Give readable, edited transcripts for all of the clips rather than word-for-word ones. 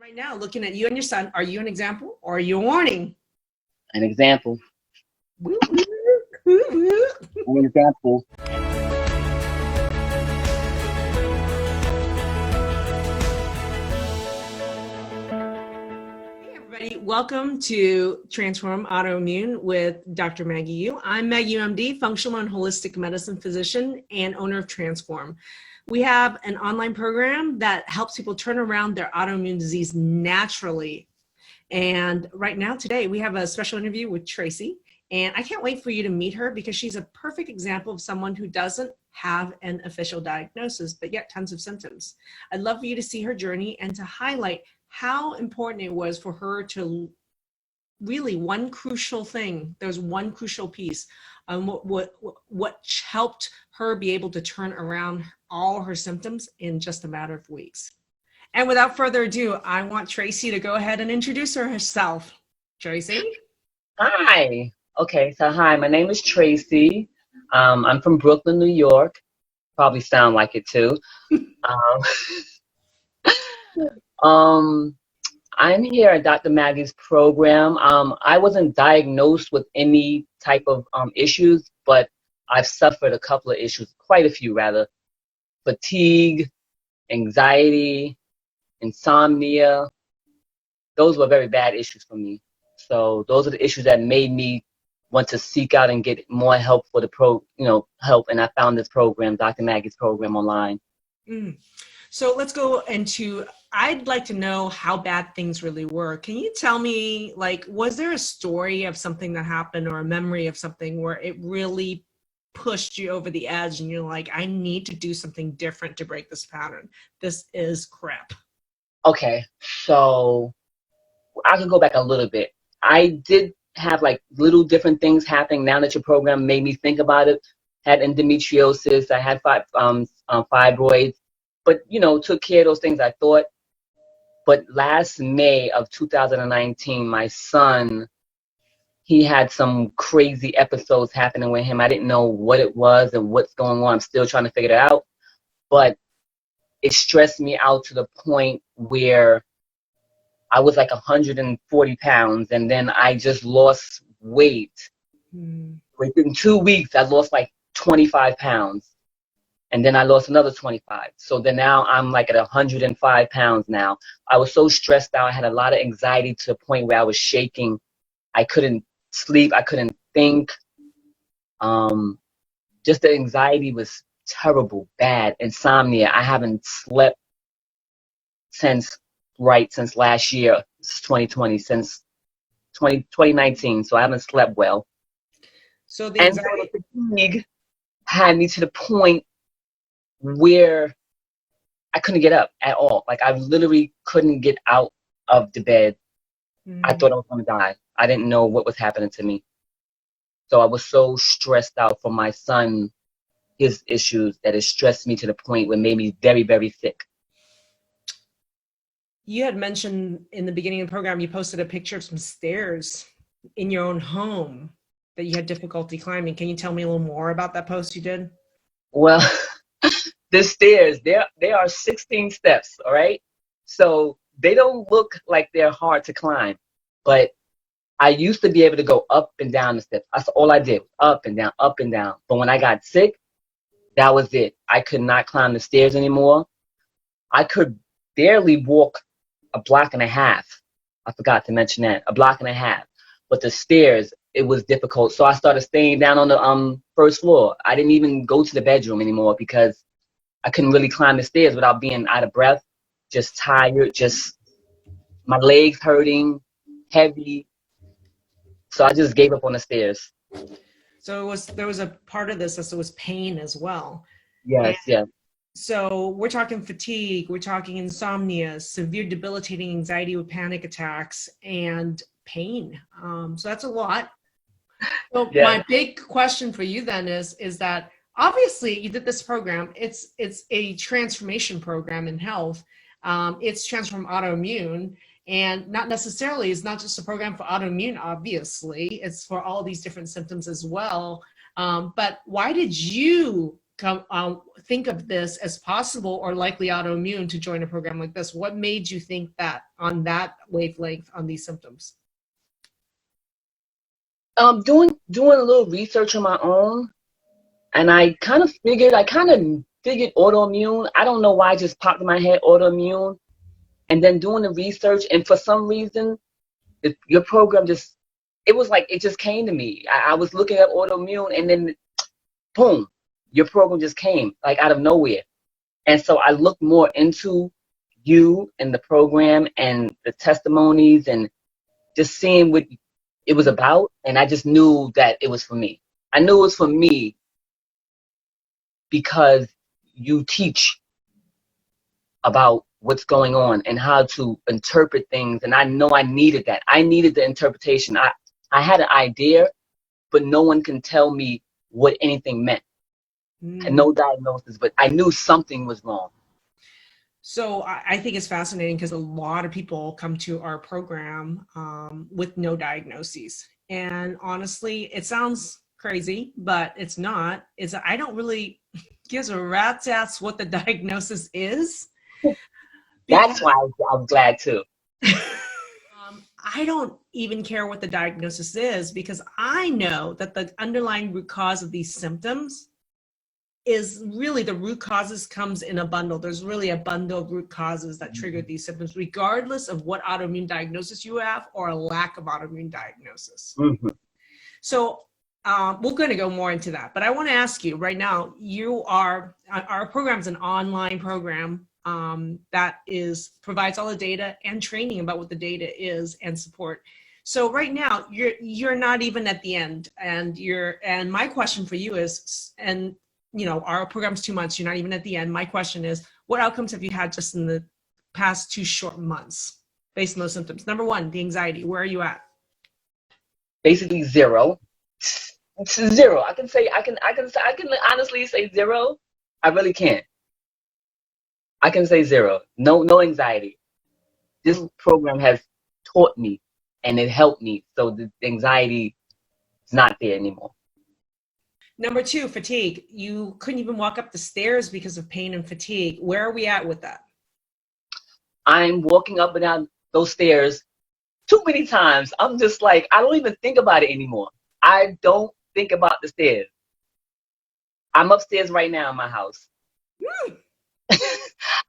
Right now, looking at you and your son, are you an example or are you a warning? An example. Woo, woo, woo, woo. An example. Hey, everybody. Welcome to Transform Autoimmune with Dr. Maggie U. I'm Maggie UMD, functional and holistic medicine physician and owner of Transform. We have an online program that helps people turn around their autoimmune disease naturally. And right now, today, we have a special interview with Tracy. And I can't wait for you to meet her because she's a perfect example of someone who doesn't have an official diagnosis, but yet tons of symptoms. I'd love for you to see her journey and to highlight how important it was for her to really one crucial thing. There's one crucial piece. What helped her be able to turn around all her symptoms in just a matter of weeks. And without further ado, I want Tracy to go ahead and introduce herself. Tracy? Hi. Okay, so hi, my name is Tracy. I'm from Brooklyn, New York. Probably sound like it too. I'm here at Dr. Maggie's program. I wasn't diagnosed with any type of issues, but I've suffered a couple of issues, quite a few rather. Fatigue, anxiety, insomnia. Those were very bad issues for me. So those are the issues that made me want to seek out and get more help for the help. And I found this program, Dr. Maggie's program, online. So let's go into, I'd like to know how bad things really were. Can you tell me, was there a story of something that happened or a memory of something where it really pushed you over the edge and you're like, I need to do something different to break this pattern? This is crap. Okay, so I can go back a little bit. I did have little different things happening now that your program made me think about it. Had endometriosis, I had fibroids, but took care of those things I thought. But last May of 2019, my son, he had some crazy episodes happening with him. I didn't know what it was and what's going on. I'm still trying to figure it out. But it stressed me out to the point where I was 140 pounds, and then I just lost weight. Within 2 weeks, I lost 25 pounds. And then I lost another 25. So then now I'm at 105 pounds now. I was so stressed out. I had a lot of anxiety to the point where I was shaking. I couldn't sleep. I couldn't think. Just the anxiety was terrible, bad. Insomnia. I haven't slept since last year. It's 2020, since 2019. So I haven't slept well. So the anxiety, and so the fatigue had me to the point where I couldn't get up at all. I literally couldn't get out of the bed. I thought I was going to die. I didn't know what was happening to me. So I was so stressed out for my son, his issues, that it stressed me to the point where it made me very, very sick. You had mentioned in the beginning of the program, you posted a picture of some stairs in your own home that you had difficulty climbing. Can you tell me a little more about that post you did? Well, the stairs, there are 16 steps, all right? So they don't look like they're hard to climb, but I used to be able to go up and down the steps. That's all I did, up and down, up and down. But when I got sick, that was it. I could not climb the stairs anymore. I could barely walk a block and a half. I forgot to mention that, a block and a half. But the stairs, it was difficult. So I started staying down on the first floor. I didn't even go to the bedroom anymore because I couldn't really climb the stairs without being out of breath, just tired, just my legs hurting, heavy. So I just gave up on the stairs. So there was a part of this that was pain as well. Yes, yes. So we're talking fatigue, we're talking insomnia, severe debilitating anxiety with panic attacks, and pain. So that's a lot. So my big question for you then is that obviously you did this program. It's a transformation program in health. It's Transform Autoimmune, and not necessarily, it's not just a program for autoimmune, obviously. It's for all these different symptoms as well. But why did you think of this as possible or likely autoimmune to join a program like this? What made you think that on that wavelength on these symptoms? Doing a little research on my own, and I kind of figured autoimmune. I don't know why it just popped in my head autoimmune, and then doing the research, and for some reason, your program it was like it just came to me. I was looking at autoimmune, and then boom, your program just came like out of nowhere. And so I looked more into you and the program and the testimonies and just seeing what it was about. And I just knew that it was for me. I knew it was for me because you teach about what's going on and how to interpret things. And I know I needed that. I needed the interpretation. I had an idea, but no one can tell me what anything meant. And no diagnosis, but I knew something was wrong. So I think it's fascinating because a lot of people come to our program with no diagnoses. And honestly, it sounds crazy, but it's not. I don't really give a rat's ass what the diagnosis is. That's why I'm glad too. I don't even care what the diagnosis is because I know that the underlying root cause of these symptoms is really the root causes comes in a bundle. There's really a bundle of root causes that trigger these symptoms, regardless of what autoimmune diagnosis you have or a lack of autoimmune diagnosis. Mm-hmm. So we're going to go more into that. But I want to ask you right now, our program is an online program that provides all the data and training about what the data is and support. So right now you're not even at the end, and my question for you is, and our program's 2 months, you're not even at the end. My question is, what outcomes have you had just in the past 2 short months based on those symptoms? Number one, the anxiety. Where are you at? Basically zero. Zero. I can honestly say zero. I really can't. I can say zero. No anxiety. This program has taught me and it helped me. So the anxiety is not there anymore. Number two, fatigue. You couldn't even walk up the stairs because of pain and fatigue. Where are we at with that? I'm walking up and down those stairs too many times. I'm just like, I don't even think about it anymore. I don't think about the stairs. I'm upstairs right now in my house.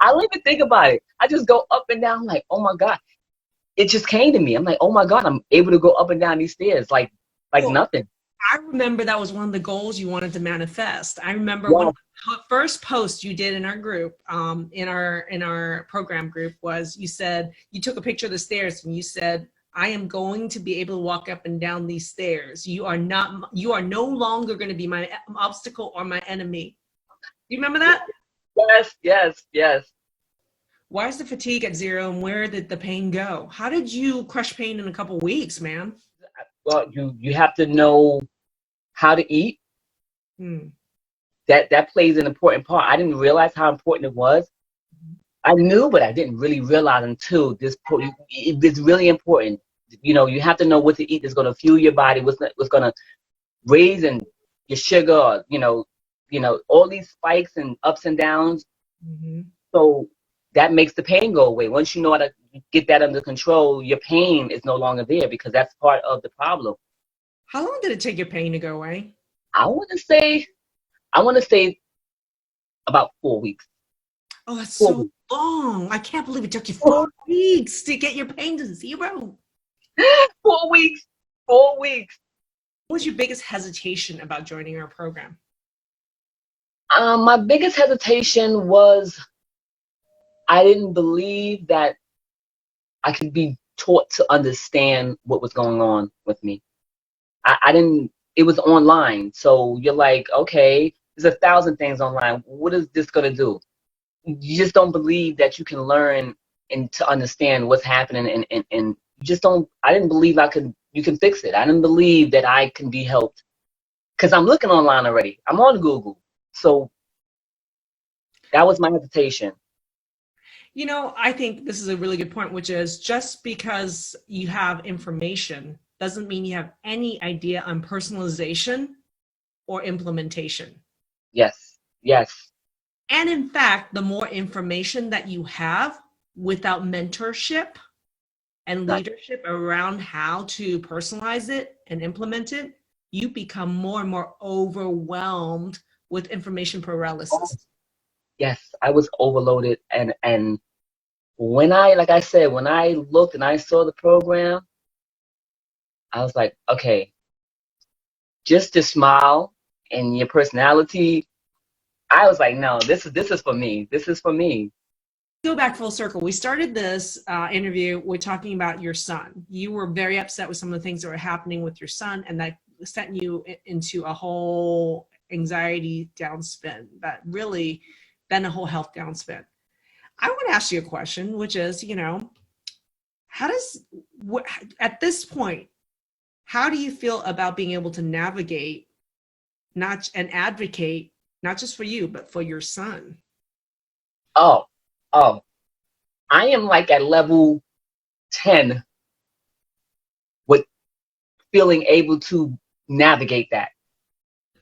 I don't even think about it. I just go up and down like, oh my God. It just came to me. I'm like, oh my God, I'm able to go up and down these stairs like nothing. I remember that was one of the goals you wanted to manifest. I remember one of the first posts you did in our group, in our program group, was you said, you took a picture of the stairs and you said, I am going to be able to walk up and down these stairs. You are no longer going to be my obstacle or my enemy. Do you remember that? Yes. Why is the fatigue at zero, and where did the pain go? How did you crush pain in a couple of weeks, man? Well, you have to know how to eat. That plays an important part. I didn't realize how important it was. I knew, but I didn't really realize until this point. It's really important. You have to know what to eat that's going to fuel your body, what's going to raise and your sugar, all these spikes and ups and downs. Mm-hmm. So that makes the pain go away. Once you know how to get that under control, your pain is no longer there because that's part of the problem. How long did it take your pain to go away? I want to say about 4 weeks. Oh, that's so long. I can't believe it took you 4 weeks to get your pain to zero. 4 weeks. 4 weeks. What was your biggest hesitation about joining our program? My biggest hesitation was I didn't believe that I could be taught to understand what was going on with me. I didn't, it was online. So you're like, okay, there's 1,000 things online. What is this going to do? You just don't believe that you can learn and to understand what's happening. And you just don't, I didn't believe you can fix it. I didn't believe that I can be helped because I'm looking online already. I'm on Google. So that was my hesitation. I think this is a really good point, which is just because you have information doesn't mean you have any idea on personalization or implementation. Yes. Yes. And in fact, the more information that you have without mentorship and leadership around how to personalize it and implement it, you become more and more overwhelmed with information paralysis. Yes, I was overloaded, and when I, like I said, when I looked and I saw the program, I was like, okay, just to smile and your personality. I was like, no, this is for me. This is for me. Go back full circle. We started this interview with talking about your son. You were very upset with some of the things that were happening with your son, and that sent you into a whole anxiety downspin that really then a whole health downspin. I want to ask you a question, which is, at this point, how do you feel about being able to navigate and advocate, not just for you, but for your son? Oh, I am like at level 10 with feeling able to navigate that.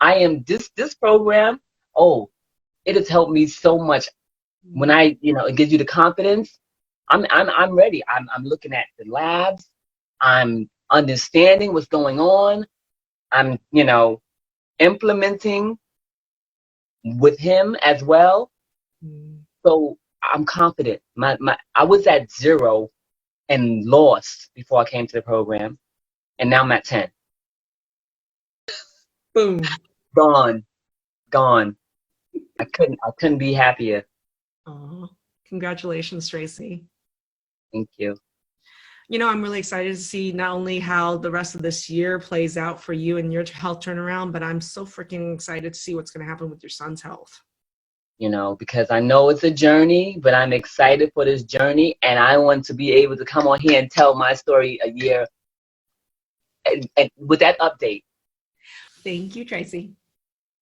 I am this program. Oh, it has helped me so much. When it gives you the confidence. I'm ready. I'm looking at the labs. I'm understanding what's going on. I'm implementing with him as well. So I'm confident. I was at 0 and lost before I came to the program, and now I'm at 10. Boom. Gone. I couldn't be happier. Oh, congratulations, Tracy. Thank you. I'm really excited to see not only how the rest of this year plays out for you and your health turnaround, but I'm so freaking excited to see what's going to happen with your son's health. Because I know it's a journey, but I'm excited for this journey, and I want to be able to come on here and tell my story a year and with that update. Thank you, Tracy.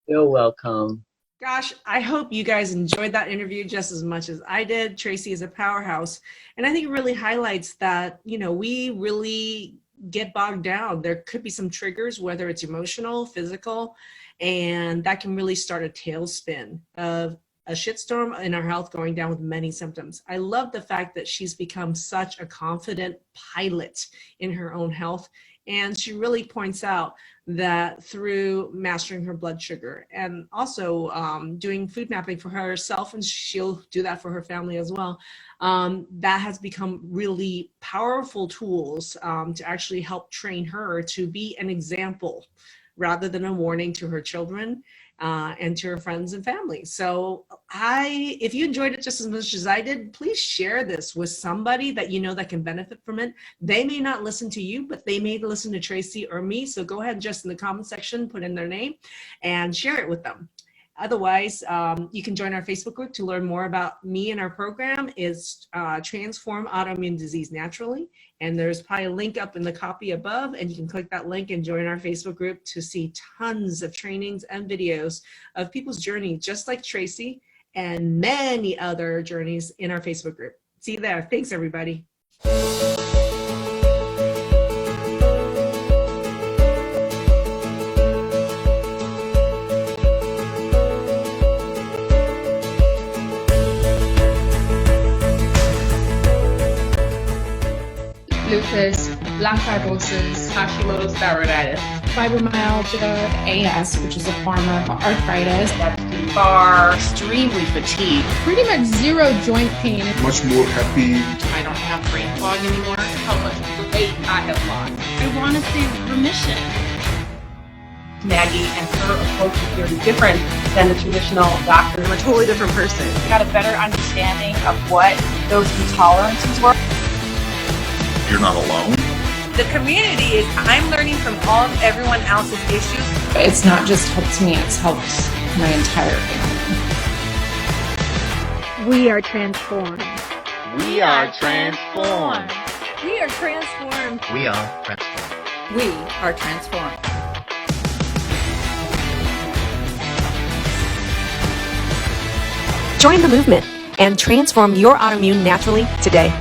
You're welcome. Gosh, I hope you guys enjoyed that interview just as much as I did. Tracy is a powerhouse. And I think it really highlights that, we really get bogged down. There could be some triggers, whether it's emotional, physical, and that can really start a tailspin of a shitstorm in our health going down with many symptoms. I love the fact that she's become such a confident pilot in her own health. And she really points out that through mastering her blood sugar and also doing food mapping for herself, and she'll do that for her family as well, that has become really powerful tools to actually help train her to be an example rather than a warning to her children and to her friends and family. So if you enjoyed it just as much as I did, please share this with somebody that that can benefit from it. They may not listen to you, but they may listen to Tracy or me. So go ahead and just in the comment section, put in their name and share it with them. Otherwise, you can join our Facebook group to learn more about me and our program. Is Transform Autoimmune Disease Naturally. And there's probably a link up in the copy above, and you can click that link and join our Facebook group to see tons of trainings and videos of people's journey, just like Tracy, and many other journeys in our Facebook group. See you there. Thanks, everybody. Lupus, black fibrosis, Hashimoto's thyroiditis, fibromyalgia, AS, which is a form of arthritis. that's too far, extremely fatigued. Pretty much zero joint pain. Much more happy. I don't have brain fog anymore. How much weight I have lost. I want to see remission. Maggie and her approach is very different than the traditional doctor. I'm a totally different person. Got a better understanding of what those intolerances were. You're not alone. The community is, I'm learning from everyone else's issues. It's not just helped me, it's helped my entire family. We are transformed. We are transformed. We are transformed. We are transformed. We are transformed. Join the movement and transform your autoimmune naturally today.